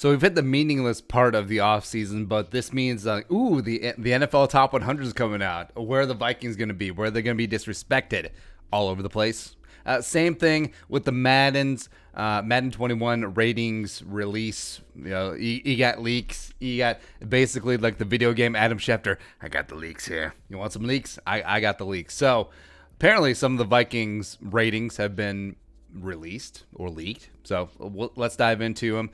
So we've hit the meaningless part of the offseason, but this means, the NFL Top 100 is coming out. Where are the Vikings going to be? Where are they going to be disrespected? All over the place. Same thing with the Madden 21 ratings release. You got leaks. You got basically like the video game Adam Schefter. I got the leaks here. You want some leaks? I got the leaks. So apparently some of the Vikings ratings have been released or leaked. So let's dive into them.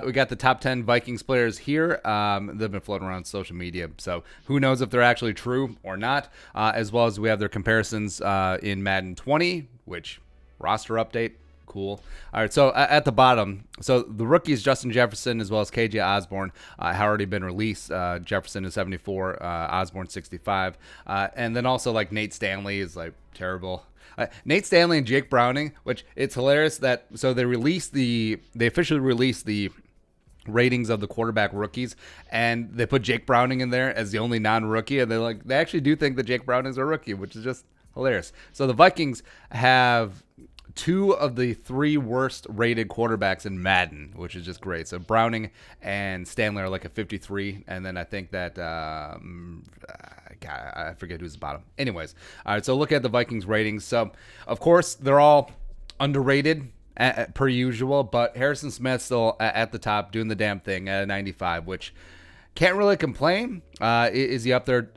We got the top 10 Vikings players here. They've been floating around social media. So who knows if they're actually true or not, as well as we have their comparisons in Madden 20, which roster update. Cool. All right, so at the bottom, so the rookies, Justin Jefferson as well as KJ Osborne, have already been released. Jefferson is 74, Osborne 65. And then also like Nate Stanley is like terrible. Nate Stanley and Jake Browning, which it's hilarious that so they officially released the ratings of the quarterback rookies, and they put Jake Browning in there as the only non-rookie, and they actually do think that Jake Browning is a rookie, which is just hilarious. So the Vikings have two of the three worst rated quarterbacks in Madden, which is just great. So Browning and Stanley are like a 53, and then I think that I forget who's the bottom. Anyways, all right, so look at the Vikings ratings. So, of course, they're all underrated per usual, but Harrison Smith's still at the top doing the damn thing at a 95, which can't really complain. Is he up there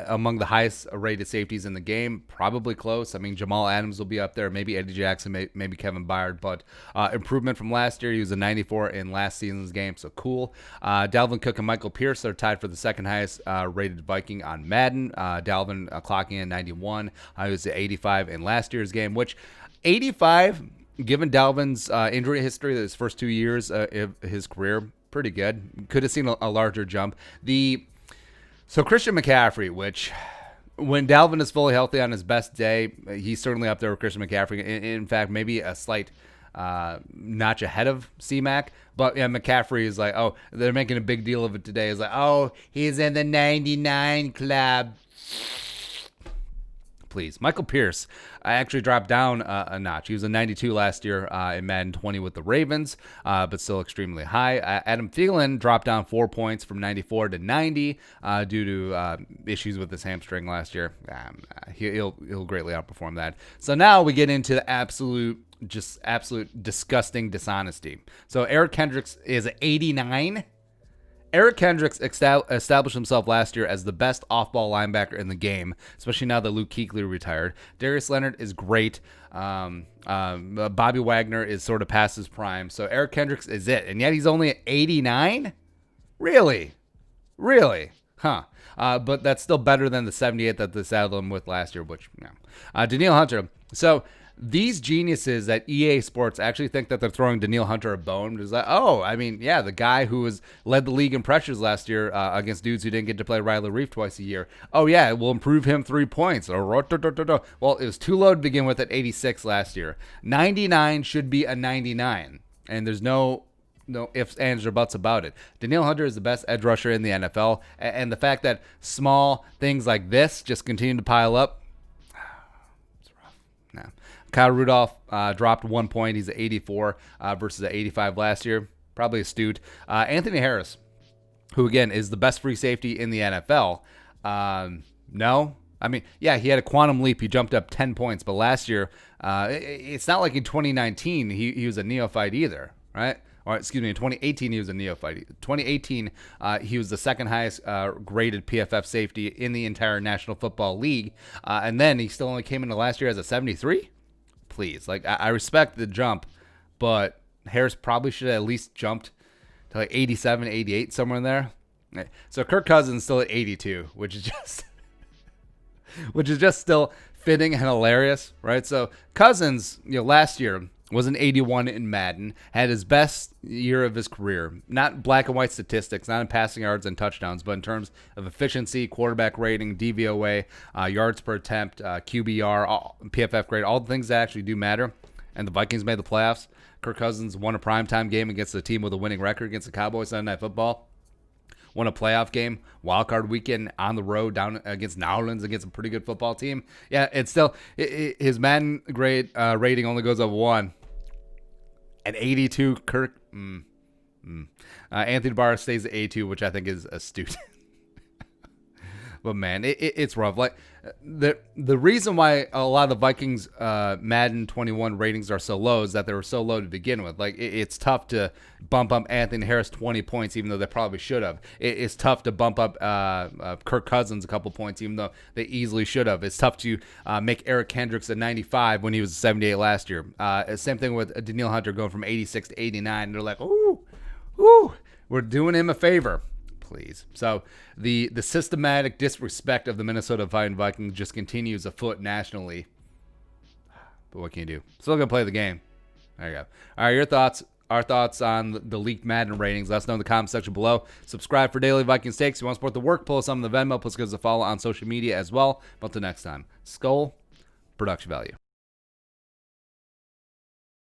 among the highest rated safeties in the game? Probably close. I mean, Jamal Adams will be up there. Maybe Eddie Jackson, maybe Kevin Byard. But improvement from last year. He was a 94 in last season's game, so cool. Dalvin Cook and Michael Pierce are tied for the second highest rated Viking on Madden. Dalvin clocking in 91. He was at 85 in last year's game, which 85, given Dalvin's injury history, his first 2 years of his career, pretty good. Could have seen a larger jump. So Christian McCaffrey, which when Dalvin is fully healthy on his best day, he's certainly up there with Christian McCaffrey. In fact, maybe a slight notch ahead of C-Mac. But yeah, McCaffrey is like, oh, they're making a big deal of it today. It's like, oh, he's in the 99 club. Please. Michael Pierce actually dropped down a notch. He was a 92 last year in Madden 20 with the Ravens, but still extremely high. Adam Thielen dropped down 4 points from 94 to 90 due to issues with his hamstring last year. He'll greatly outperform that. So now we get into the absolute disgusting dishonesty. So Eric Kendricks is 89. Eric Kendricks established himself last year as the best off-ball linebacker in the game, especially now that Luke Kuechly retired. Darius Leonard is great. Bobby Wagner is sort of past his prime. So Eric Kendricks is it. And yet he's only at 89? Really? Huh. But that's still better than the 78 that they saddled him with last year, which, yeah. Danielle Hunter. So these geniuses at EA Sports actually think that they're throwing Danielle Hunter a bone. It's like, the guy who led the league in pressures last year against dudes who didn't get to play Riley Reef twice a year. Oh, yeah, it will improve him 3 points. Well, it was too low to begin with at 86 last year. 99 should be a 99, and there's no ifs, ands, or buts about it. Danielle Hunter is the best edge rusher in the NFL, and the fact that small things like this just continue to pile up, it's rough. No. Kyle Rudolph dropped 1 point. He's at 84 versus at 85 last year. Probably astute. Anthony Harris, who, again, is the best free safety in the NFL. No. I mean, yeah, he had a quantum leap. He jumped up 10 points. But last year, it's not like in 2019 he was a neophyte either, right? Or excuse me, in 2018 he was a neophyte. 2018 he was the second highest graded PFF safety in the entire National Football League. And then he still only came into last year as a 73? Please. Like, I respect the jump, but Harris probably should have at least jumped to like 87, 88, somewhere in there. So Kirk Cousin still at 82, which is just still fitting and hilarious, right? So Cousins, last year was an 81 in Madden, had his best year of his career. Not black and white statistics, not in passing yards and touchdowns, but in terms of efficiency, quarterback rating, DVOA, yards per attempt, QBR, PFF grade, all the things that actually do matter. And the Vikings made the playoffs. Kirk Cousins won a primetime game against a team with a winning record against the Cowboys Sunday Night Football. Won a playoff game, wildcard weekend on the road down against New Orleans against a pretty good football team. Yeah, it's still his Madden grade rating only goes up 1. At 82, Kirk, Anthony Barr stays at A2, which I think is astute. But man, it's rough. Like the reason why a lot of the Vikings Madden 21 ratings are so low is that they were so low to begin with. Like it's tough to bump up Anthony Harris 20 points, even though they probably should have. It's tough to bump up Kirk Cousins a couple points, even though they easily should have. It's tough to make Eric Kendricks a 95 when he was a 78 last year. Same thing with Danielle Hunter going from 86 to 89. And they're like, ooh, we're doing him a favor. Please. So the systematic disrespect of the Minnesota Vikings just continues afoot nationally. But what can you do? Still gonna play the game. There you go. All right, your thoughts. Our thoughts on the leaked Madden ratings. Let us know in the comment section below. Subscribe for daily Vikings takes. If you want to support the work, pull us on the Venmo. Plus, give us a follow on social media as well. But until next time, Skull Production Value.